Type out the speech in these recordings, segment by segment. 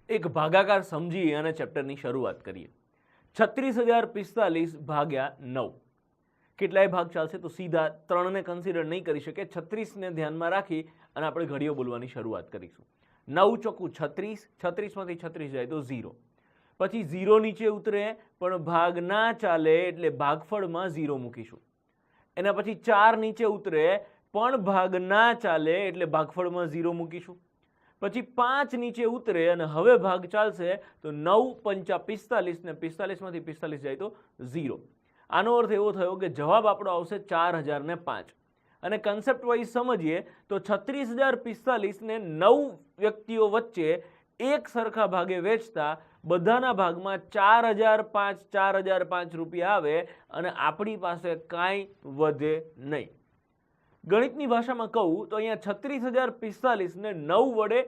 એક ભાગાકાર સમજી અને ચેપ્ટરની શરૂઆત કરીએ। 36,045 ભાગ્યા 9 કેટલાય ભાગ ચાલશે તો સીધા 3 ને કન્સિડર નહીં કરી શકે, 36 ને ધ્યાનમાં રાખી અને આપણે ઘડીઓ બોલવાની શરૂઆત કરીશું। 9 ચોકુ 36, 36 માંથી 36 જાય તો 0, પછી 0 નીચે ઉતરે પણ ભાગ ના ચાલે એટલે ભાગફળમાં 0 મૂકીશું। એના પછી 4 નીચે ઉતરે પણ ભાગ ના ચાલે એટલે ભાગફળમાં 0 મૂકીશું। પછી 5 નીચે ઉતરે અને હવે ભાગ ચાલશે તો 9 પંચા 45 ને 45 માંથી 45 જાય તો 0। આનો અર્થ એવો થયો કે જવાબ આપણો આવશે 4005। અને કન્સેપ્ટ વાઇઝ સમજીએ તો 36,045 ને 9 વ્યક્તિઓ વચ્ચે એક સરખા ભાગે વેચતા બધાના ભાગમાં 4005 રૂપિયા આવે અને આપણી પાસે કાંઈ વધે નહીં। ગણિતની ભાષામાં કહું તો અહીંયા 36,045 ને 9 વડે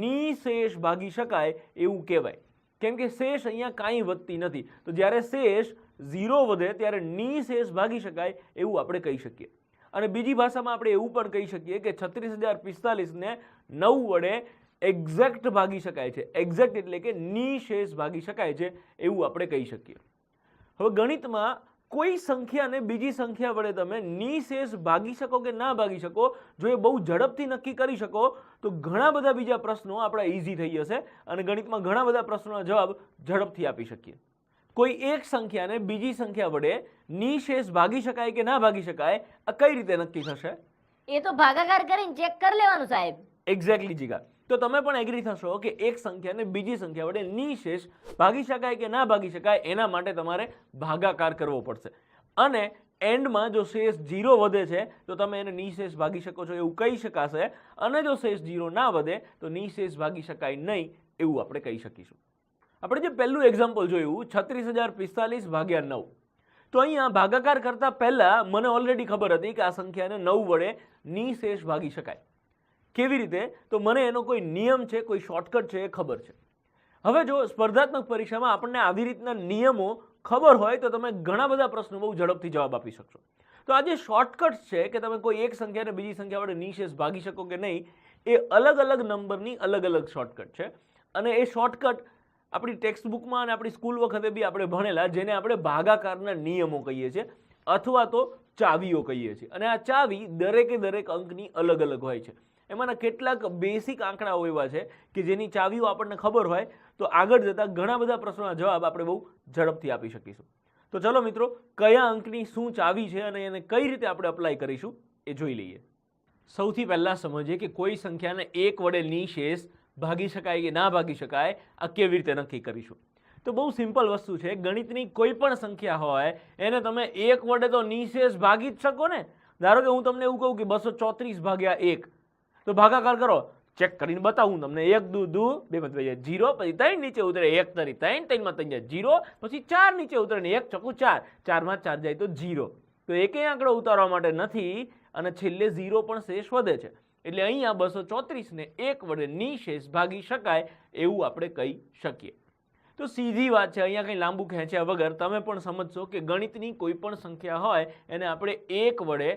નિશેષ ભાગી શકાય એવું કહેવાય, કેમ કે શેષ અહીંયા કાંઈ વધતી નથી, તો જ્યારે શેષ 0 વધે ત્યારે નિશેષ ભાગી શકાય એવું આપણે કહી શકીએ। અને બીજી ભાષામાં આપણે એવું પણ કહી શકીએ કે 36,045 ને 9 વડે એક્ઝેક્ટ ભાગી શકાય છે, એક્ઝેક્ટ એટલે કે નિશેષ ભાગી શકાય છે એવું આપણે કહી શકીએ। હવે ગણિતમાં કોઈ સંખ્યાને બીજી સંખ્યા વડે તમે નિશેષ ભાગી શકો કે ના ભાગી શકો, જો એ બહુ ઝડપથી નક્કી કરી શકો તો ઘણા બધા બીજા પ્રશ્નો આપણા ઈઝી થઈ જશે અને ગણિતમાં ઘણા બધા પ્રશ્નોના જવાબ ઝડપથી આપી શકીએ। કોઈ એક સંખ્યાને બીજી સંખ્યા વડે નિશેષ ભાગી શકાય કે ના ભાગી શકાય, આ કઈ રીતે નક્કી થશે? એ તો ભાગાકાર કરીને ચેક કરી લેવાનું સાહેબ। એક્ઝેક્ટલી જીગા, તો તમે પણ એગ્રી થશો કે એક સંખ્યાને બીજી સંખ્યા વડે નિશેષ ભાગી શકાય કે ના ભાગી શકાય એના માટે તમારે ભાગાકાર કરવો પડશે અને એન્ડમાં જો શેષ 0 વધે છે તો તમે એને નિશેષ ભાગી શકો છો એવું કહી શકાશે, અને જો શેષ 0 ના વધે તો નિશેષ ભાગી શકાય નહીં એવું આપણે કહી શકીશું। આપણે જે પહેલું એક્ઝામ્પલ જોયું 36,045 ભાગ્યા 9, તો અહીંયા ભાગાકાર કરતા પહેલા મને ઓલરેડી ખબર હતી કે આ સંખ્યાને 9 વડે નિશેષ ભાગી શકાય। કેવી રીતે? તો મને એનો કોઈ નિયમ છે, કોઈ શોર્ટકટ છે એ ખબર છે। હવે જો સ્પર્ધાત્મક પરીક્ષામાં આપણને આવી રીતના નિયમો ખબર હોય તો તમે ઘણા બધા પ્રશ્નો બહુ ઝડપથી જવાબ આપી શકશો। તો આ જે શોર્ટકટ છે કે તમે કોઈ એક સંખ્યાને બીજી સંખ્યા વડે નિશેષ ભાગી શકો કે નહીં, એ અલગ અલગ નંબરની અલગ અલગ શોર્ટકટ છે અને એ શોર્ટકટ આપણી ટેક્સ્ટ બુકમાં અને આપણી સ્કૂલ વખતે બી આપણે ભણેલા, જેને આપણે ભાગાકારના નિયમો કહીએ છીએ અથવા તો ચાવીઓ કહીએ છીએ। અને આ ચાવી દરેકે દરેક અંકની અલગ અલગ હોય છે। એમાંના કેટલાક બેસિક આંકડાઓ એવા છે કે જેની ચાવીઓ આપણને ખબર હોય તો આગળ જતા ઘણા બધા પ્રશ્નોના જવાબ આપણે બહુ ઝડપથી આપી શકીશું। તો ચલો મિત્રો, કયા અંકની શું ચાવી છે અને એને કઈ રીતે આપણે અપ્લાય કરીશું એ જોઈ લઈએ। સૌથી પહેલા સમજીએ કે કોઈ સંખ્યાને 1 વડે નિશેષ ભાગી શકાય કે ના ભાગી શકાય, આ કેવી રીતે નક્કી કરીશું। તો બહુ સિમ્પલ વસ્તુ છે, ગણિતની કોઈ પણ સંખ્યા હોય એને તમે 1 વડે તો નિશેષ ભાગી જ શકો ને। ધારો કે હું તમને એવું કહું કે 234 ભાગ્યા 1, તો ભાગાકાર કરો, ચેક કરીને બતાવું તમને। 1 દુ 2, 2 માં 0, પછી 3 નીચે ઉતરે 1 તરી 3, 3 માં 3 0, પછી 4 નીચે ઉતરે ને 1 ચોકુ 4, 4 માં 4 જાય તો 0। તો એકેય આંકડો ઉતારવા માટે નથી અને છેલ્લે 0 પણ શેષ વધે છે, એટલે અહીંયા 234 ને 1 વડે નિશેષ ભાગી શકાય એવું આપણે કહી શકીએ। તો સીધી વાત છે, અહીંયા કંઈ લાંબુ ખેંચ્યા વગર તમે પણ સમજશો કે ગણિતની કોઈ પણ સંખ્યા હોય એને આપણે 1 વડે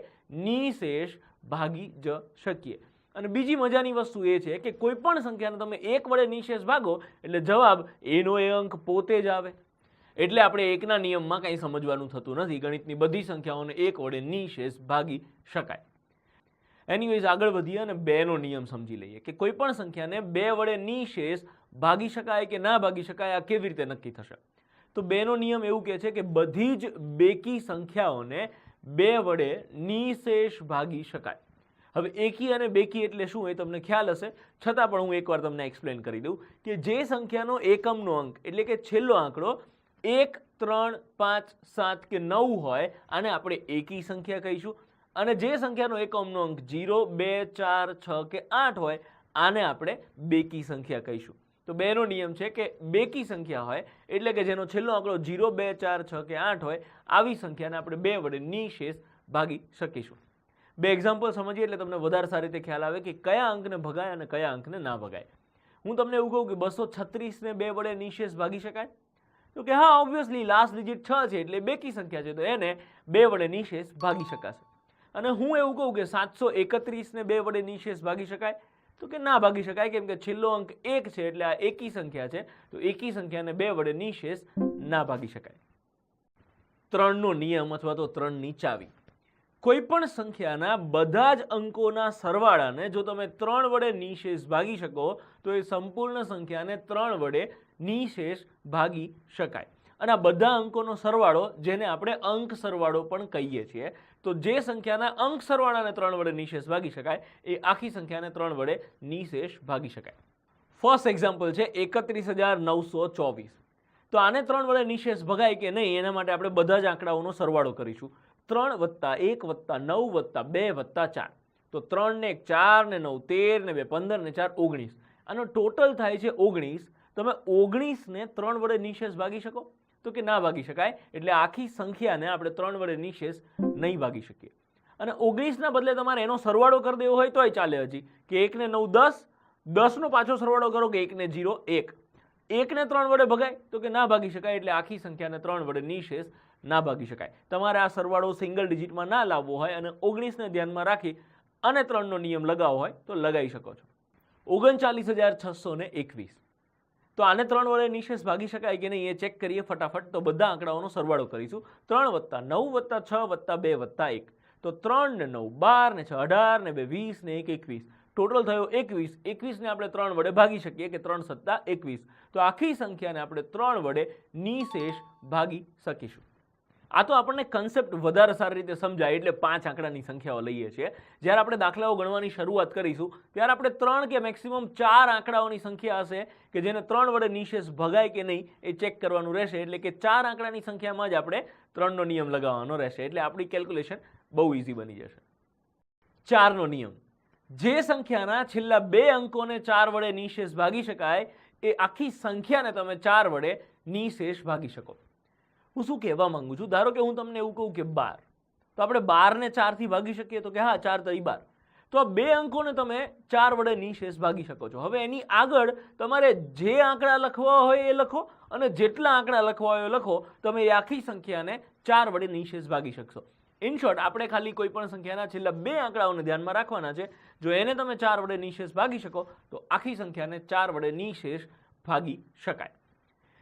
નિશેષ ભાગી જ શકીએ। અને બીજી મજાની વસ્તુ એ છે કે કોઈ પણ સંખ્યાને તમે 1 વડે નિશેષ ભાગો એટલે જવાબ એનો એ અંક પોતે જ આવે, એટલે આપણે એકના નિયમમાં કંઈ સમજવાનું થતું નથી, ગણિતની બધી સંખ્યાઓને 1 વડે નિશેષ ભાગી શકાય। એનીવેઝ આગળ વધીએ અને 2 નો નિયમ સમજી લઈએ કે કોઈ પણ સંખ્યાને 2 વડે નિશેષ ભાગી શકાય કે ના ભાગી શકાય, આ કેવી રીતે નક્કી થશે। તો 2 નો નિયમ એવું કહે છે કે બધી જ બેકી સંખ્યાઓને 2 વડે નિશેષ ભાગી શકાય। હવે એકી અને બેકી એટલે શું એ તમને ખ્યાલ હશે, છતાં પણ હું એકવાર તમને એક્સપ્લેન કરી દઉં કે જે સંખ્યાનો એકમનો અંક એટલે કે છેલ્લો આંકડો 1, 3, 5, 7 કે 9 હોય આને આપણે એકી સંખ્યા કહીશું, અને જે સંખ્યાનો એકમનો અંક 0, 2, 4, 6 કે 8 હોય આને આપણે બેકી સંખ્યા કહીશું। તો 2 નો નિયમ છે કે બેકી સંખ્યા હોય એટલે કે જેનો છેલ્લો આંકડો 0, 2, 4, 6 કે 8 હોય આવી સંખ્યાને આપણે 2 વડે નિશેષ ભાગી શકીશું। 2 એક્ઝામ્પલ સમજીએ એટલે તમને વધારે સારી રીતે ખ્યાલ આવે કે કયા અંકને ભગાય અને કયા અંકને ના ભગાય। હું તમને એવું કહું કે 236 ને 2 વડે નિશેષ ભાગી શકાય, તો કે હા ઓબ્વિયસલી લાસ્ટ ડિજિટ 6 છે એટલે બેકી સંખ્યા છે તો એને 2 વડે નિશેષ ભાગી શકાશે। અને હું એવું કહું કે 731 ને 2 વડે નિશેષ ભાગી શકાય, તો કે ના ભાગી શકાય, કેમ કે છેલ્લો અંક 1 છે એટલે આ એકી સંખ્યા છે, તો એકી સંખ્યાને 2 વડે નિશેષ ના ભાગી શકાય. 3 નો નિયમ અથવા તો 3 ની ચાવી. કોઈ પણ સંખ્યાના બધા જ અંકોના સરવાળાને જો તમે 3 વડે નિશેષ ભાગી શકો તો એ સંપૂર્ણ સંખ્યાને 3 વડે નિશેષ ભાગી શકાય. અને આ બધા અંકોનો સરવાળો, જેને આપણે અંક સરવાળો પણ કહીએ છીએ, તો જે સંખ્યાના અંક સરવાળાને 3 વડે નિશેષ ભાગી શકાય એ આખી સંખ્યાને 3 વડે નિશેષ ભાગી શકાય. ફર્સ્ટ એક્ઝામ્પલ છે 31,924. તો આને 3 વડે નિશેષ ભગાય કે નહીં એના માટે આપણે બધા જ આંકડાઓનો સરવાળો કરીશું. 3 + 1 + 9 + 2 + 4. તો 3 ને 1 4 ને 9 13 ને 2 15 ને 4 19. આનો ટોટલ થાય છે 19. તમે 19 ને 3 વડે નિશેષ ભાગી શકો? તો કે ના ભાગી શકાય, એટલે આખી સંખ્યાને આપણે 3 વડે નિશેષ નહીં ભાગી શકીએ. અને 19 ના બદલે તમારે એનો સરવાળો કરી દેવો હોય તોય ચાલે હજી, કે 1 ને 9 10, 10 નો પાછો સરવાળો કરો કે 1 ને 0 1. 1 ને 3 વડે ભગાય? તો કે ના ભાગી શકાય, એટલે આખી સંખ્યાને 3 વડે નિશેષ ના ભાગી શકાય. તમારે આ સરવાળો સિંગલ ડિજિટમાં ના લાવવો હોય અને 19 ને ધ્યાનમાં રાખી અને 3 નો નિયમ લગાવવો હોય તો લગાવી શકો છો. 39,621. તો આને 3 વડે નિશેષ ભાગી શકાય કે નહીં એ ચેક કરીએ ફટાફટ. તો બધા આંકડાઓનો સરવાળો કરીશું. 3 + 9 + 6 + 2 + 1. તો 3 ને 9 12 ને 6 18 ને 2 20 ને 1 21. ટોટલ થયો 21. 21 ને આપણે 3 વડે ભાગી શકીએ કે 3 + 7 = 21. તો આખી સંખ્યાને આપણે 3 વડે નિશેષ ભાગી શકીશું. આ તો આપણને કન્સેપ્ટ વધારે સારી રીતે સમજાય એટલે 5 આંકડાની સંખ્યાઓ લઈએ છીએ. જ્યારે આપણે દાખલાઓ ગણવાની શરૂઆત કરીશું ત્યારે આપણે 3 કે મેક્સિમમ 4 આંકડાઓની સંખ્યા હશે કે જેને 3 વડે નિશેષ ભગાય કે નહીં એ ચેક કરવાનું રહેશે. એટલે કે 4 આંકડાની સંખ્યામાં જ આપણે 3 નો નિયમ લગાવવાનો રહેશે. એટલે આપણી કેલ્ક્યુલેશન બહુ ઇઝી બની જશે. 4 નો નિયમ. જે સંખ્યાના છેલ્લા 2 અંકોને 4 વડે નિશેષ ભાગી શકાય એ આખી સંખ્યાને તમે 4 વડે નિશેષ ભાગી શકો. હું શું કહેવા માંગુ છું, ધારો કે હું તમને એવું કહું કે 12, તો આપણે 12 ને 4 થી ભાગી શકીએ? તો કે હા, 4 × 12. તો આ 2 અંકોને તમે 4 વડે નિશેષ ભાગી શકો છો. હવે એની આગળ તમારે જે આંકડા લખવા હોય એ લખો અને જેટલા આંકડા લખવા હોય એ લખો. તમે એ આખી સંખ્યાને 4 વડે નિશેષ ભાગી શકશો. ઇન શોર્ટ, આપણે ખાલી કોઈ પણ સંખ્યાના છેલ્લા 2 આંકડાઓને ધ્યાનમાં રાખવાના છે. જો એને તમે 4 વડે નિશેષ ભાગી શકો તો આખી સંખ્યાને 4 વડે નિશેષ ભાગી શકાય.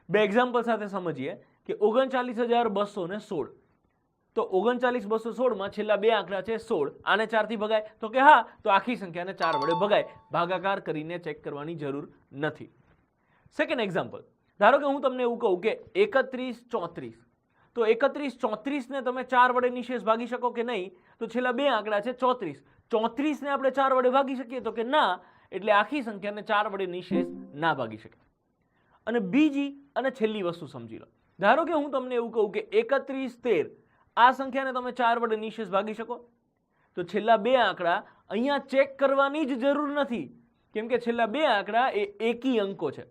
2 એક્ઝામ્પલ સાથે સમજીએ કે 39,216. તો 39,216 માં છેલ્લા 2 આંકડા છે 16. આને 4 થી ભગાય? તો કે હા, તો આખી સંખ્યાને 4 વડે ભગાય. ભાગાકાર કરીને ચેક કરવાની જરૂર નથી. સેકન્ડ એક્ઝામ્પલ, ધારો કે હું તમને એવું કહું કે 31,34. તો 31,34 ને તમે 4 વડે નિશેષ ભાગી શકો કે નહીં? તો છેલ્લા 2 આંકડા છે 34. 34 ને આપણે 4 વડે ભાગી શકીએ? તો કે ના, એટલે આખી સંખ્યાને 4 વડે નિશેષ ના ભાગી શકાય. અને બીજી અને છેલ્લી વસ્તુ સમજી લો. ધારો કે હું તમને એવું કહું કે 31,13. આ સંખ્યાને તમે 4 વડે નિશેષ ભાગી શકો? તો છેલ્લા 2 આંકડા અહીંયા ચેક કરવાની જ જરૂર નથી, કેમ કે છેલ્લા 2 આંકડા એ એકી અંકો છે.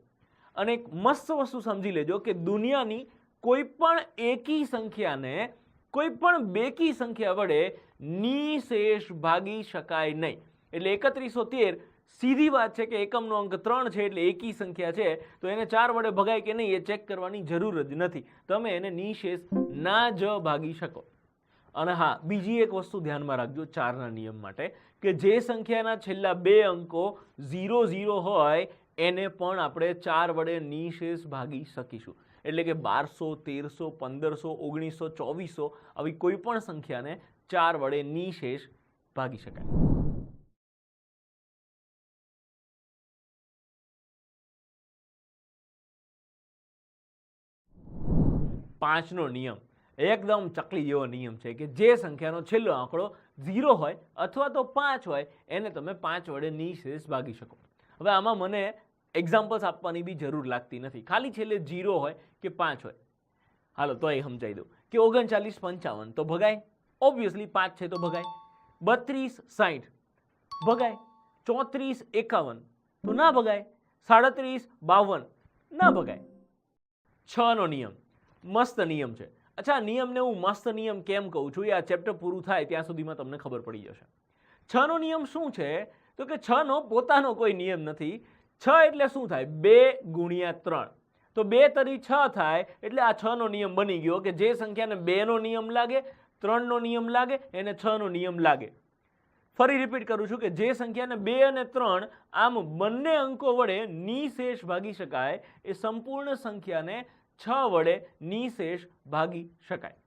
અને એક મસ્ત વસ્તુ સમજી લેજો કે દુનિયાની કોઈ પણ એકી સંખ્યાને કોઈ પણ બેકી સંખ્યા વડે નિશેષ ભાગી શકાય નહીં. એટલે 3113 સીધી વાત છે કે એકમનો અંક 3 છે એટલે એકી સંખ્યા છે, તો એને 4 વડે ભગાય કે નહીં એ ચેક કરવાની જરૂર જ નથી. તમે એને નિશેષ ના જ ભાગી શકો. અને હા, બીજી એક વસ્તુ ધ્યાનમાં રાખજો 4 ના નિયમ માટે, કે જે સંખ્યાના છેલ્લા 2 અંકો 0 0 હોય એને પણ આપણે 4 વડે નિશેષ ભાગી શકીશું. એટલે કે 1200 1300 1500 2400 આવી કોઈ પણ સંખ્યાને 4 વડે નિશેષ ભાગી શકાય. 5 નો નિયમ એકદમ ચકલી જેવો નિયમ છે કે જે સંખ્યાનો છેલ્લો આંકડો 0 હોય અથવા તો 5 હોય એને તમે 5 વડે નિશેષ ભાગી શકો. હવે આમાં મને એક્ઝામ્પલ્સ આપવાની બી જરૂર લાગતી નથી, ખાલી છેલ્લે 0 હોય કે 5 હોય. હાલો તો એ સમજાઈ દઉં કે 3955 તો ભગાય, ઓબ્વિયસલી 5 છે તો ભગાય. 3260 ભગાય. 3451 તો ના ભગાય. 3752 ના ભગાય. 6 નો નિયમ મસ્ત નિયમ છે. અચ્છા, નિયમને હું મસ્ત નિયમ કેમ કહું છું એ આ ચેપ્ટર પૂરું થાય ત્યાં સુધીમાં તમને ખબર પડી જશે. 6 નો નિયમ શું છે? તો કે 6 નો પોતાનો કોઈ નિયમ નથી. 6 એટલે શું થાય? 2 × 3. તો 2 તરી 6 થાય એટલે આ 6 નો નિયમ બની ગયો કે જે સંખ્યાને 2 નો નિયમ લાગે, 3 નો નિયમ લાગે, એને 6 નો નિયમ લાગે. ફરી રિપીટ કરું છું કે જે સંખ્યાને 2 અને 3 આમ બંને અંકો વડે નિશેષ ભાગી શકાય એ સંપૂર્ણ સંખ્યાને 6 વડે નિશેષ ભાગી શકાય.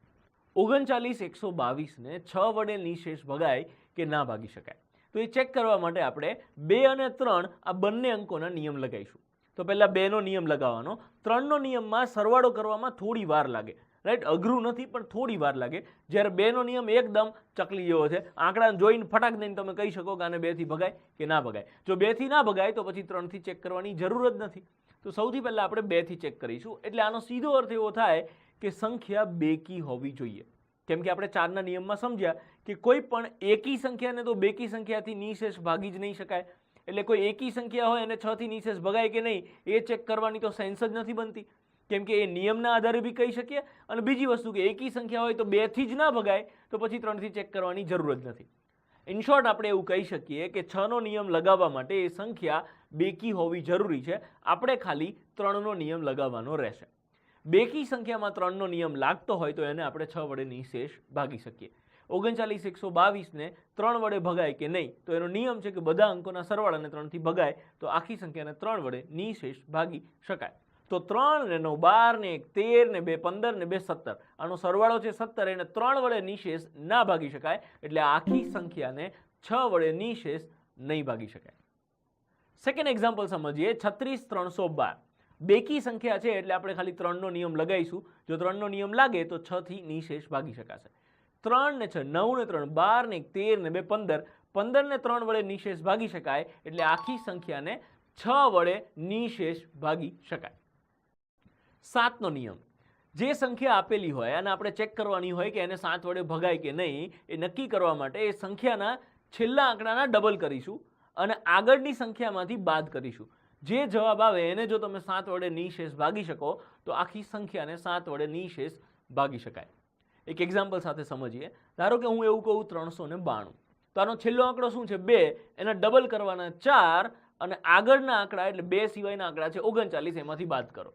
39 122 ને 6 વડે નિશેષ ભગાય કે ના ભાગી શકાય? તો એ ચેક કરવા માટે આપણે 2 અને 3 આ બંને અંકોના નિયમ લગાવીશું. તો પહેલા 2 નો નિયમ લગાવવાનો. 3 નો નિયમમાં સરવાળો કરવામાં થોડી વાર લાગે, રાઈટ? અઘરું નથી પણ થોડી વાર લાગે. જ્યારે 2 નો નિયમ એકદમ ચકલી જેવો છે. આંકડાને જોઈને ફટાક દઈને તમે કહી શકો કે આને 2 થી ભગાય કે ના ભગાય. જો 2 થી ના ભગાય તો પછી 3 થી ચેક કરવાની જરૂર જ નથી. તો સૌથી પહેલા આપણે 2 થી ચેક કરીશું. એટલે આનો સીધો અર્થ એવો થાય કે સંખ્યા બેકી હોવી જોઈએ. કેમ કે આપણે 4 ના નિયમમાં સમજ્યા કે કોઈ પણ એકી સંખ્યાને તો બેકી સંખ્યાથી નિશેષ ભાગી જ નહીં શકાય. એટલે કોઈ એકી સંખ્યા હોય અને 6 થી નિશેષ ભગાય કે નહીં એ ચેક કરવાની તો સેન્સ જ નથી બનતી. કેમ કે એ નિયમના આધારે બી કહી શકીએ, અને બીજી વસ્તુ કે એકી સંખ્યા હોય તો 2 થી જ ના ભગાય તો પછી 3 થી ચેક કરવાની જરૂર જ નથી. ઇન શોર્ટ આપણે એવું કહી શકીએ કે 6 નો નિયમ લગાવવા માટે એ સંખ્યા બેકી હોવી જરૂરી છે. આપણે ખાલી 3 નો નિયમ લગાવવાનો રહેશે. બેકી સંખ્યામાં 3 નો નિયમ લાગતો હોય તો એને આપણે 6 વડે નિશેષ ભાગી શકીએ. 39 122 ને 3 વડે ભગાય કે નહીં? તો એનો નિયમ છે કે બધા અંકોના સરવાળાને 3 થી ભગાય તો આખી સંખ્યાને 3 વડે નિશેષ ભાગી શકાય. તો 3 ને 9 12 ને 1 13 ને 2 15 ને 2 17 આનો સરવાળો છે 17. એને 3 વડે નિશેષ ના ભાગી શકાય, એટલે આખી સંખ્યાને 6 વડે નિશેષ નહીં ભાગી શકાય. સેકન્ડ એક્ઝામ્પલ સમજીએ. 36 312 બેકી સંખ્યા છે એટલે આપણે ખાલી 3 નો નિયમ લગાવીશું. જો 3 નો નિયમ લાગે તો 6 થી નિશેષ ભાગી શકાશે. 3 ને 6 9 ને 3 12 ને 1 13 ને 2 15 15 ને 3 વડે નિશેષ ભાગી શકાય, એટલે આખી સંખ્યાને 6 વડે નિશેષ ભાગી શકાય. 7 નો નિયમ. જે સંખ્યા આપેલી હોય અને આપણે ચેક કરવાની હોય કે એને 7 વડે ભગાય કે નહીં એ નક્કી કરવા માટે એ સંખ્યાના છેલ્લા આંકડાના ડબલ કરીશું અને આગળની સંખ્યામાંથી બાદ કરીશું. જે જવાબ આવે એને જો તમે 7 વડે નિશેષ ભાગી શકો તો આખી સંખ્યાને 7 વડે નિશેષ ભાગી શકાય. એક એક્ઝામ્પલ સાથે સમજીએ. ધારો કે હું એવું કહું 392, તો આનો છેલ્લો આંકડો શું છે? 2. એના ડબલ કરવાના 4 અને આગળના આંકડા એટલે 2 સિવાયના આંકડા છે 39, એમાંથી બાદ કરો.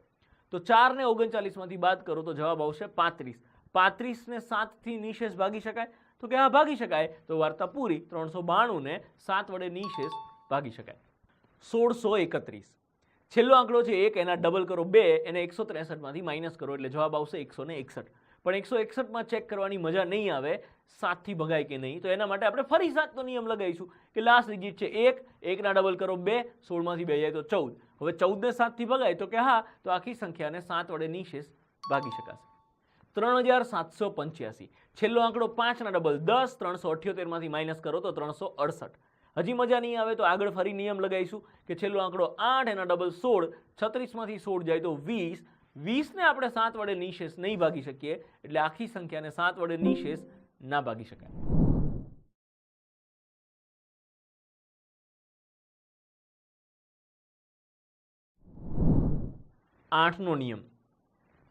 તો 4 ને 39 માંથી બાદ કરો તો જવાબ આવશે 35. 35 ને 7 થી નિશેષ ભાગી શકાય? તો કે હા, ભાગી શકાય. તો વાર્તા પૂરી. 392 ને 7 વડે નિશેષ ભાગી શકાય. 1631 છેલ્લો આંકડો છે 1, એના ડબલ કરો 2, એને 163 માંથી માઇનસ કરો એટલે જવાબ આવશે 161. પણ 161 માં ચેક કરવાની મજા નહીં આવે 7 થી ભગાય કે નહીં. તો એના માટે આપણે ફરી 7 નો નિયમ લગાવીશું કે લાસ્ટ ડિજિટ છે 1, 1 ના ડબલ કરો 2, 16 માંથી 2 જાય તો 14. હવે 14 ને 7 થી ભગાય તો કે હા, તો આખી સંખ્યાને 7 વડે નિશેષ ભાગી શકાશે. 3785 છેલ્લો આંકડો 5 ના ડબલ 10, 378 માંથી માઇનસ કરો તો 368. હજી મજા નહીં આવે તો આગળ ફરી નિયમ લગાવીશું કે છેલ્લો આંકડો 8, એના ડબલ 16, 36 માંથી 16 જાય તો 20. 20 ને આપણે 7 વડે નિશેષ નહીં ભાગી શકીએ, એટલે આખી સંખ્યાને 7 વડે નિશેષ ના ભાગી શકાય. આઠ નો નિયમ.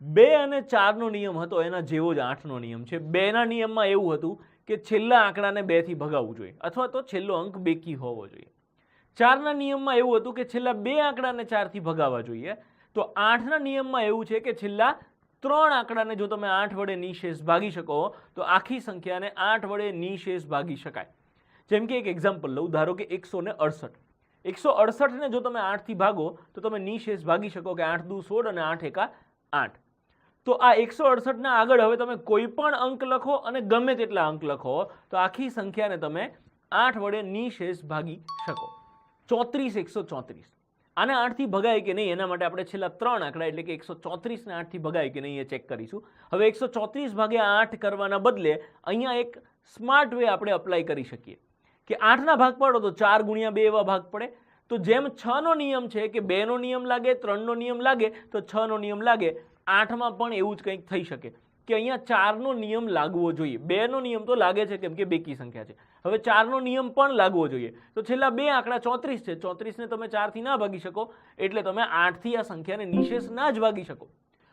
2 અને 4 નો નિયમ હતો એના જેવો જ 8 નો નિયમ છે. 2 ના નિયમમાં એવું હતું કે છેલ્લા આંકડાને 2 થી ભગાવવું જોઈએ અથવા તો છેલ્લો અંક બેકી હોવો જોઈએ. 4 ના નિયમમાં એવું હતું કે છેલ્લા 2 આંકડાને 4 થી ભગાવવા જોઈએ. તો 8 ના નિયમમાં એવું છે કે છેલ્લા 3 આંકડાને જો તમે 8 વડે નિશેષ ભાગી શકો તો આખી સંખ્યાને 8 વડે નિશેષ ભાગી શકાય. જેમ કે એક એક્ઝામ્પલ લઉં. ધારો કે 168. 168 ને જો તમે 8 થી ભાગો તો તમે નિશેષ ભાગી શકો કે 8 દુ 16 અને 8 એકા 8. તો આ 168 ના આગળ હવે તમે કોઈ પણ અંક લખો અને ગમે તેટલા અંક લખો તો આખી સંખ્યાને તમે 8 વડે નિશેષ ભાગી શકો. 34 134 આને 8 થી ભગાય કે નહીં એના માટે આપણે છેલ્લા 3 આંકડા એટલે કે 134 ને 8 થી ભગાય કે નહીં એ ચેક કરીશું. હવે 134 ભાગ્યા 8 કરવાના બદલે અહીંયા એક સ્માર્ટ વે આપણે અપ્લાય કરી શકીએ કે 8 ના ભાગ પાડો તો 4 ગુણ્યા 2 એવા ભાગ પડે. તો જેમ 6 નો નિયમ છે કે 2 નો નિયમ લાગે, 3 નો નિયમ લાગે તો 6 નો નિયમ લાગે. 8 માં પણ એવું જ કંઈક થઈ શકે કે અહીંયા 4 નો નિયમ લાગવો જોઈએ. 2 નો નિયમ તો લાગે છે કેમ કે બેકી સંખ્યા છે. હવે 4 નો નિયમ પણ લાગવો જોઈએ. તો છેલ્લા 2 આંકડા 34 છે. 34 ને તમે 4 થી ના ભાગી શકો એટલે તમે 8 થી આ સંખ્યાને નિશેષ ના જ ભાગી શકો.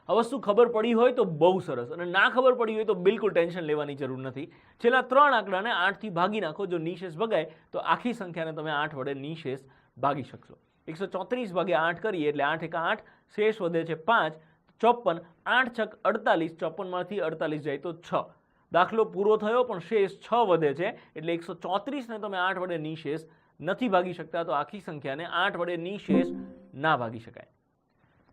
આ વસ્તુ ખબર પડી હોય તો બહુ સરસ, અને ના ખબર પડી હોય તો બિલકુલ ટેન્શન લેવાની જરૂર નથી. છેલ્લા 3 આંકડાને 8 થી ભાગી નાખો. જો નિશેષ ભગાય તો આખી સંખ્યાને તમે 8 વડે નિશેષ ભાગી શકશો. 134 ભાગ્યા 8 કરીએ એટલે 8 એકા 8, શેષ વધે છે 5, 54, 8 છક 48, 54 માંથી 48 જાય તો 6. દાખલો પૂરો થયો પણ શેષ 6 વધે છે, એટલે 134 ને તમે 8 વડે નિશેષ નથી ભાગી શકતા, તો આખી સંખ્યાને 8 વડે નિશેષ ના ભાગી શકાય.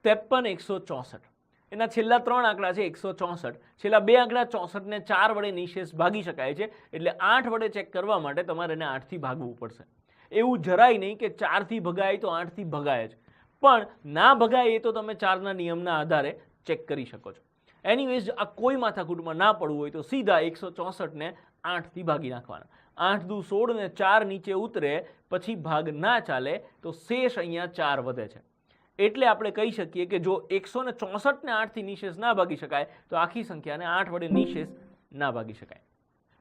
53 164 એના છેલ્લા 3 આંકડા છે 164, છેલ્લા 2 આંકડા 64 ને 4 વડે નિશેષ ભાગી શકાય છે, એટલે 8 વડે ચેક કરવા માટે તમારે એને 8 થી ભાગવું પડશે. એવું જરાય નહીં કે 4 થી ભગાય તો 8 થી ભગાય જ, પણ ના ભગાય એ તો તમે 4 ના નિયમના આધારે ચેક કરી શકો છો. એનીવેઝ આ કોઈ માથાકૂટમાં ના પડવું હોય તો સીધા 164 ને 8 થી ભાગી નાખવાના. 8 દુ 16 ને 4 નીચે ઉતરે પછી ભાગ ના ચાલે તો શેષ અહીંયા 4 વધે છે. એટલે આપણે કહી શકીએ કે જો 164 ને 8 થી નિશેષ ના ભાગી શકાય તો આખી સંખ્યાને 8 વડે નિશેષ ના ભાગી શકાય.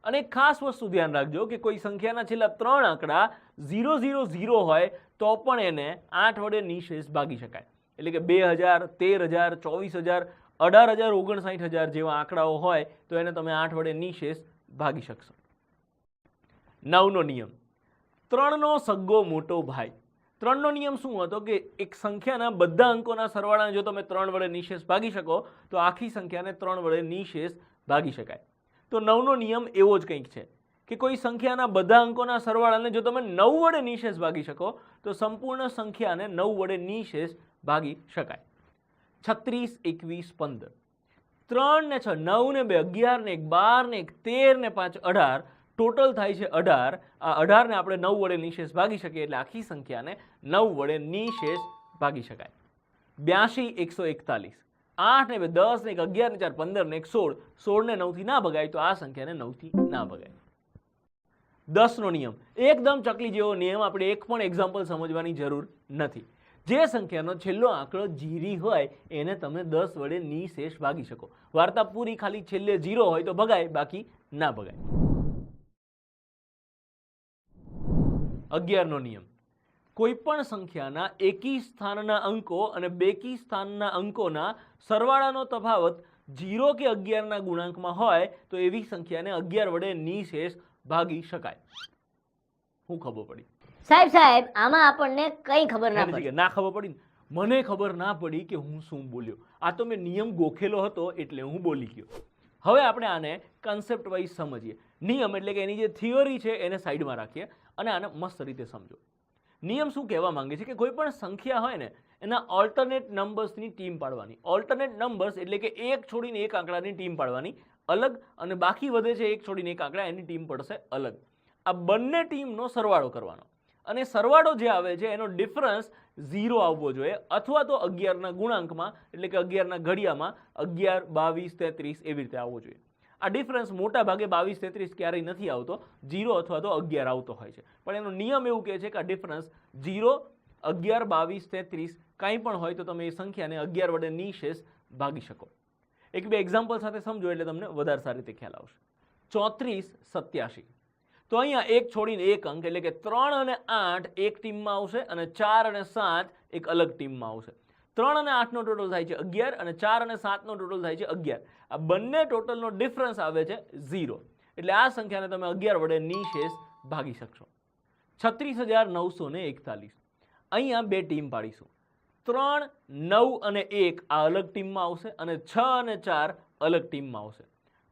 અને એક ખાસ વસ્તુ ધ્યાન રાખજો કે કોઈ સંખ્યાના છેલ્લા 3 આંકડા 0 0 0 હોય તો પણ એને 8 વડે નિશેષ ભાગી શકાય. એટલે કે 2000, 13000, 24000, 18000, 59000 જેવા આંકડાઓ હોય તો એને તમે 8 વડે નિશેષ ભાગી શકશો. 9નો નિયમ, 3નો સગ્ગો મોટો ભાઈ. 3નો નિયમ શું હતો કે એક સંખ્યાના બધા અંકોના સરવાળાને જો તમે 3 વડે નિશેષ ભાગી શકો તો આખી સંખ્યાને 3 વડે નિશેષ ભાગી શકાય. તો 9નો નિયમ એવો જ કંઈક છે કે કોઈ સંખ્યાના બધા અંકોના સરવાળાને જો તમે 9 વડે નિશેષ ભાગી શકો તો સંપૂર્ણ સંખ્યાને 9 વડે નિશેષ ભાગી શકાય. 36 21 15, 3 ને 6 9 ને 2 11 ને 1 12 ને 1 13 ને 5 18, ટોટલ થાય છે 18. આ 18 ને આપણે 9 વડે નિશેષ ભાગી શકીએ એટલે આખી સંખ્યાને 9 વડે નિશેષ ભાગી શકાય. 82 141, 8 ને 2 10 ને 1 11 ને 4 15 ને 1 16, 16 ને 9 થી ના ભગાય તો આ સંખ્યાને 9 થી ના ભગાય. 10નો નિયમ એકદમ ચકલી જેવો નિયમ, આપણે એક પણ એક્ઝામ્પલ સમજવાની જરૂર નથી. જે સંખ્યાનો છેલ્લો આંકડો જીરી હોય એને તમે 10 વડે નિશેષ ભાગી શકો. વાર્તા પૂરી, ખાલી છેલ્લે 0 હોય તો ભગાય, બાકી ના ભગાય. 11નો નિયમ, કોઈ પણ સંખ્યાના એકી સ્થાનના અંકો અને બેકી સ્થાનના અંકોના સરવાળાનો તફાવત 0 કે 11ના ગુણાંકમાં હોય તો એવી સંખ્યાને 11 વડે નિશેષ ભાગી શકાય. શું ખબર પડી? સાહેબ આમાં આપણને કઈ ખબર ના પડી. ના ખબર પડી ને? મને ખબર ના પડી કે હું શું બોલ્યો. આ તો મેં નિયમ ગોખેલો હતો એટલે હું બોલી ગયો. હવે આપણે આને કન્સેપ્ટ વાઇઝ સમજીએ. નિયમ એટલે કે એની જે થિયરી છે એને સાઈડમાં રાખીએ અને આને મસ્ત રીતે સમજો. નિયમ શું કહેવા માંગે છે કે કોઈ પણ સંખ્યા હોય ને એના ઓલ્ટરનેટ નંબર્સની ટીમ પાડવાની. ઓલ્ટરનેટ નંબર્સ એટલે કે એક છોડીને એક આંકડાની ટીમ પાડવાની અલગ, અને બાકી વધે છે એક છોડીને એક આંકડા, એની ટીમ પડશે અલગ. આ બંને ટીમનો સરવાળો કરવાનો અને સરવાળો જે આવે છે એનો ડિફરન્સ 0 આવવો જોઈએ અથવા તો 11ના ગુણાંકમાં એટલે કે 11ના ઘડિયામાં 11, 22, 33 એવી રીતે આવવો જોઈએ. આ ડિફરન્સ મોટા ભાગે 22, 33 ક્યારેય નથી આવતો, 0 અથવા તો 11 આવતો હોય છે. પણ એનો નિયમ એવું કહે છે કે આ ડિફરન્સ 0, 11, 22, 33 કાંઈ પણ હોય તો તમે એ સંખ્યાને 11 વડે નિશેષ ભાગી શકો. એક બે એક્ઝામ્પલ સાથે સમજો એટલે તમને વધારે સારી રીતે ખ્યાલ આવશે. 34 87, તો અહીંયા એક છોડીને એક અંક એટલે કે 3 અને 8 એક ટીમમાં આવશે અને 4 અને 7 એક અલગ ટીમમાં આવશે. 3 અને 8નો ટોટલ થાય છે 11 અને 4 અને 7નો ટોટલ થાય છે 11. આ બંને ટોટલનો ડિફરન્સ આવે છે 0, એટલે આ સંખ્યાને તમે 11 વડે નિશેષ ભાગી શકશો. 36941, અહીંયા બે ટીમ પાડીશું. 3, 9 અને 1 આ અલગ ટીમમાં આવશે અને 6 અને 4 અલગ ટીમમાં આવશે.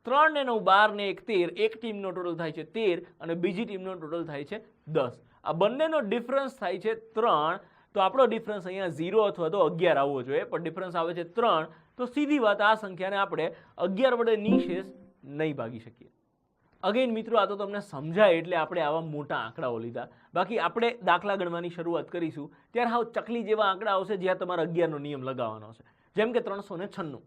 3 ને 9 12 ને 1 13, એક ટીમનો ટોટલ થાય છે 13 અને બીજી ટીમનો ટોટલ થાય છે 10. આ બંનેનો ડિફરન્સ થાય છે 3, તો આપણો ડિફરન્સ અહીંયા 0 અથવા તો 11 આવવો જોઈએ, પણ ડિફરન્સ આવે છે 3, તો સીધી વાત આ સંખ્યાને આપણે 11 વડે નિશેષ નહીં ભાગી શકીએ. અગેન મિત્રો, આ તો તમને સમજાય એટલે આપણે આવા મોટા આંકડાઓ લીધા. બાકી આપણે દાખલા ગણવાની શરૂઆત કરીશું ત્યારે હાવ ચકલી જેવા આંકડા આવશે જ્યાં તમારે 11નો નિયમ લગાવવાનો છે. જેમ કે 396,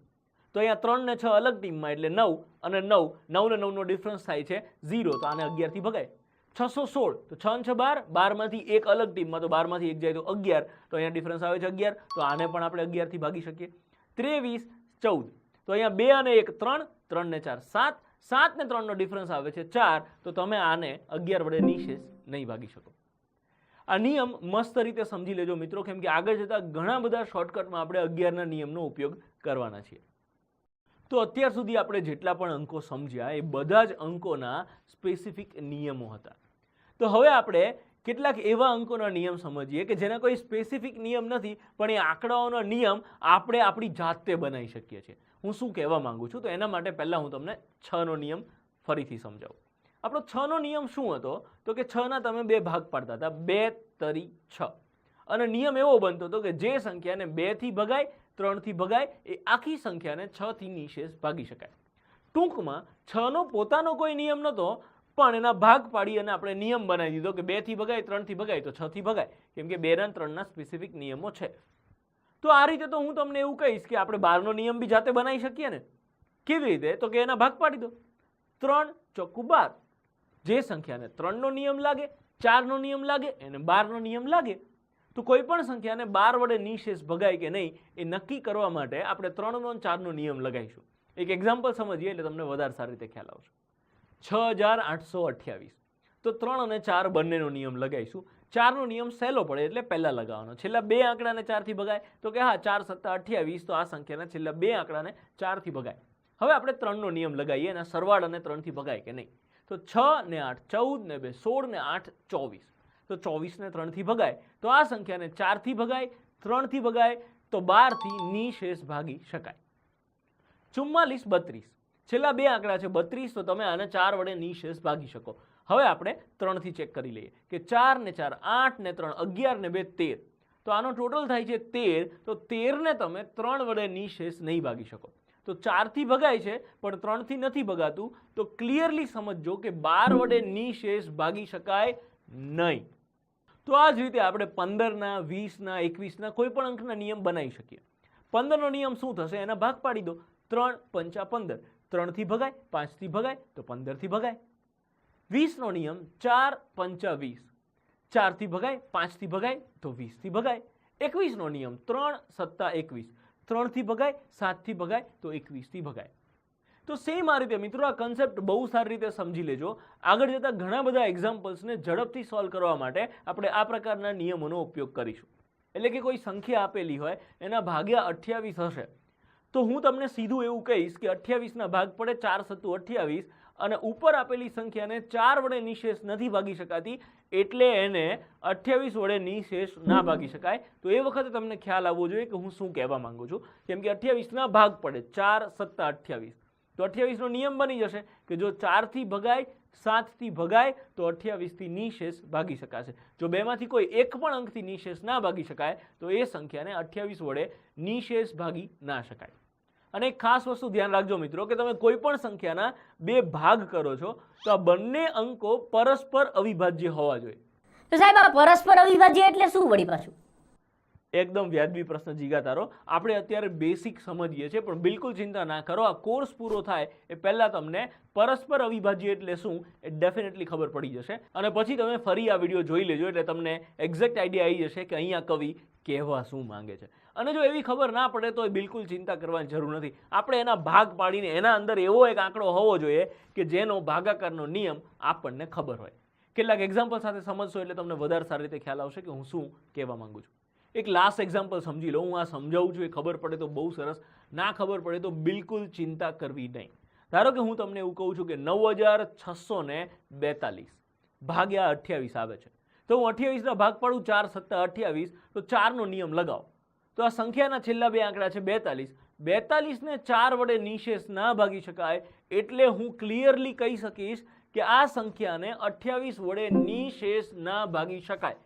તો અહીંયા 3 ને 6 અલગ ટીમમાં એટલે 9 અને 9, 9 ને 9નો ડિફરન્સ થાય છે 0, તો આને 11 થી ભગાય. 616, તો 6 ને 6 12, 12 માંથી એક અલગ ટીમમાં, તો 12 માંથી એક જાય તો 11, તો અહીંયા ડિફરન્સ આવે છે 11, તો આને પણ આપણે 11 થી ભાગી શકીએ. 23 14, તો અહીંયા 2 અને 1 3, 3 ને 4 7, 7 ને 3નો ડિફરન્સ આવે છે 4, તો તમે આને 11 વડે નિશેષ નહીં ભાગી શકો. આ નિયમ મસ્ત રીતે સમજી લેજો મિત્રો, કેમ કે આગળ જતા ઘણા બધા શોર્ટકટમાં આપણે 11ના નિયમનો ઉપયોગ કરવાના છીએ. તો અત્યાર સુધી આપણે જેટલા પણ અંકો સમજ્યા એ બધા જ અંકોના સ્પેસિફિક નિયમો હતા. તો હવે આપણે કેટલાક એવા અંકોના નિયમ સમજીએ કે જેના કોઈ સ્પેસિફિક નિયમ નથી, પણ એ આંકડાઓનો નિયમ આપણે આપણી જાતે બનાવી શકીએ છીએ. હું શું કહેવા માંગુ છું તો એના માટે પહેલાં હું તમને 6નો નિયમ ફરીથી સમજાવું. આપણો 6 નો નિયમ શું હતો? તો કે 6 ના તમે 2 ભાગ પાડતા હતા, 2 તરી 6, અને નિયમ એવો બનતો હતો કે જે સંખ્યાને 2 થી ભગાય, 3 થી ભગાય, એ આખી સંખ્યાને 6 થી નિશેષ ભાગી શકાય. ટૂંકમાં 6 નો પોતાનો કોઈ નિયમ નહોતો, પણ એના ભાગ પાડી અને આપણે નિયમ બનાવી દીધો કે 2 થી ભગાય, 3 થી ભગાય તો 6 થી ભગાય, કેમ કે 2 ના 3 ના સ્પેસિફિક નિયમો છે. તો આ રીતે તો હું તમને એવું કહીશ કે આપણે 12 નો નિયમ બી જાતે બનાવી શકીએ ને. કેવી રીતે? તો કે એના ભાગ પાડી દો. 3 ચોખ્ખું 12. જે સંખ્યાને 3 નો નિયમ લાગે, 4 નો નિયમ લાગે, એને 12 નો નિયમ લાગે. તો કોઈ પણ સંખ્યાને 12 વડે નિશેષ ભગાય કે નહીં એ નક્કી કરવા માટે આપણે 3 નો અને 4 નો નિયમ લગાવીશું. એક એક્ઝામ્પલ સમજીએ એટલે તમને વધારે સારી રીતે ખ્યાલ આવશે. 6828. તો 3 અને 4 બંનેનો નિયમ લગાવીશું. 4 નો નિયમ સહેલો પડે એટલે પહેલા લગાવવાનો. છેલ્લા 2 આંકડાને 4 થી ભગાય તો કે હા 4 સત્તા 28, તો આ સંખ્યાના છેલ્લા 2 આંકડાને 4 થી ભગાય. હવે આપણે 3 નો નિયમ લગાવીએ અને સરવાળ અને 3 થી ભગાય કે નહીં. તો 6 ને 8 14 ને 2 16 ને 8 24. તો 24 ને 3 થી ભગાય તો આ સંખ્યાને 4 થી ભગાય, 3 થી ભગાય તો 12 થી નિશેષ ભાગી શકાય. 44 32. છેલ્લા 2 આંકડા છે 32, તો તમે આને 4 વડે નિશેષ ભાગી શકો. હવે આપણે 3 થી ચેક કરી લઈએ કે 4 ને 4 8 ને 3 11 ને 2 13. તો આનો ટોટલ થાય છે 13. તો 13 ને તમે 3 વડે નિશેષ નહીં ભાગી શકો. તો 4 થી ભગાય છે પણ 3 થી નથી ભગાતું. તો ક્લિયરલી સમજજો કે 12 વડે નિશેષ ભાગી શકાય નહીં. તો આ જ રીતે આપણે 15 ના 20 ના 21 ના કોઈ પણ અંકના નિયમ બનાવી શકીએ. 15 નો નિયમ શું થશે? એના ભાગ પાડી દો. 3 5 15. 3 થી ભગાય, 5 થી ભગાય તો 15 થી ભગાય. 20 નો નિયમ 4 5 20. 4 થી ભગાય, 5 થી ભગાય તો 20 થી ભગાય. 21 નો નિયમ 3 7 21. 3 થી ભગાય, 7 થી ભગાય તો 21 થી ભગાય. તો સેમ આ રીતે મિત્રો આ કન્સેપ્ટ બહુ સારી રીતે સમજી લેજો. આગળ જતા ઘણા બધા એક્ઝામ્પલ્સને ઝડપથી સોલ્વ કરવા માટે આપણે આ પ્રકારના નિયમોનો ઉપયોગ કરીશું. એટલે કે કોઈ સંખ્યા આપેલી હોય, એના ભાગ્યા 28 હશે, તો હું તમને સીધું એવું કહીશ કે 28 ના ભાગ પડે 4 સત્તુ 28, અને ઉપર આપેલી સંખ્યાને 4 વડે નિશેષ નથી ભાગી શકાતી, એટલે એને 28 વડે નિશેષ ના ભાગી શકાય. તો એ વખતે તમને ખ્યાલ આવવો જોઈએ કે હું શું કહેવા માંગુ છું. કેમ કે 28 ના ભાગ પડે 4 સત્તા 28, તો 28 નો નિયમ બની જશે કે જો 4 થી ભગાય, 7 થી ભગાય તો 28 થી નિશેષ ભાગી શકાશે. જો બેમાંથી કોઈ એક પણ અંકથી નિશેષ ના ભાગી શકાય તો એ સંખ્યાને 28 વડે નિશેષ ભાગી ના શકાય. અને એક ખાસ વસ્તુ ધ્યાન રાખજો મિત્રો કે તમે કોઈ પણ સંખ્યાના 2 ભાગ કરો છો તો આ બંને અંકો પરસ્પર અવિભાજ્ય હોવા જોઈએ. તો સાહેબ આ પરસ્પર અવિભાજ્ય એટલે શું વળી પાછું? એકદમ વ્યાજબી પ્રશ્ન જીગા તારો. આપણે અત્યારે બેસિક સમજીએ છીએ, પણ બિલકુલ ચિંતા ના કરો. આ કોર્સ પૂરો થાય એ પહેલા તમને પરસ્પર અવિભાજ્ય એટલે શું એ ડેફિનેટલી ખબર પડી જશે, અને પછી તમે ફરી આ વિડીયો જોઈ લેજો એટલે તમને એક્ઝેક્ટ આઈડિયા આવી જશે કે અહીંયા કવિ કહેવા શું માંગે છે. અને જો એવી ખબર ના પડે તો બિલકુલ ચિંતા કરવાની જરૂર નથી. આપણે એના ભાગ પાડીને એના અંદર એવો એક આંકડો હોવો જોઈએ કે જેનો ભાગાકારનો નિયમ આપણને ખબર હોય. કેટલાક એક્ઝામ્પલ સાથે સમજશો એટલે તમને વધારે સારી રીતે ખ્યાલ આવશે કે હું શું કહેવા માંગુ છું. એક લાસ્ટ એક્ઝામ્પલ સમજી લો. હું આ સમજાવું છું એ ખબર પડે તો બહુ સરસ, ના ખબર પડે તો બિલકુલ ચિંતા કરવી નહીં. ધારો કે હું તમને એવું કહું છું કે 9642 ભાગ્યા 28 આવે છે, તો હું 28 ના ભાગ પાડું 4 સત્તા 28, તો 4 નો નિયમ લગાવો. તો આ સંખ્યાના છેલ્લા 2 આંકડા છે 42. 42 ને 4 વડે નિશેષ ના ભાગી શકાય, એટલે હું ક્લિયરલી કહી શકીશ કે આ સંખ્યાને 28 વડે નિશેષ ના ભાગી શકાય.